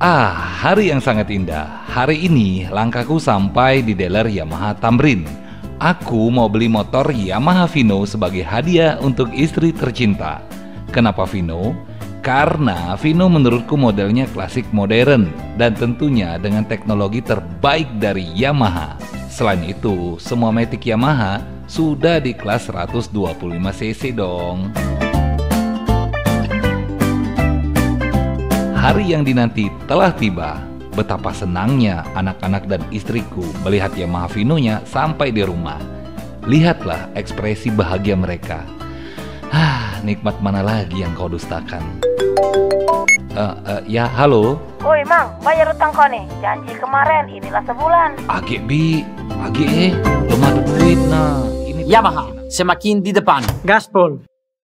Hari yang sangat indah. Hari ini langkahku sampai di dealer Yamaha Tamrin. Aku mau beli motor Yamaha Vino sebagai hadiah untuk istri tercinta. Kenapa Vino? Karena Vino menurutku modelnya klasik modern dan tentunya dengan teknologi terbaik dari Yamaha. Selain itu, semua matic Yamaha sudah di kelas 125cc dong. Hari yang dinanti telah tiba. Betapa senangnya anak-anak dan istriku melihat Yamaha Vino-nya sampai di rumah. Lihatlah ekspresi bahagia mereka. Nikmat mana lagi yang kau dustakan? Ya, halo. Woi Mang, bayar utang kau nih. Janji kemarin, inilah sebulan. Bi, belum ada duit nah. Ini Yamaha, semakin di depan. Gaspol.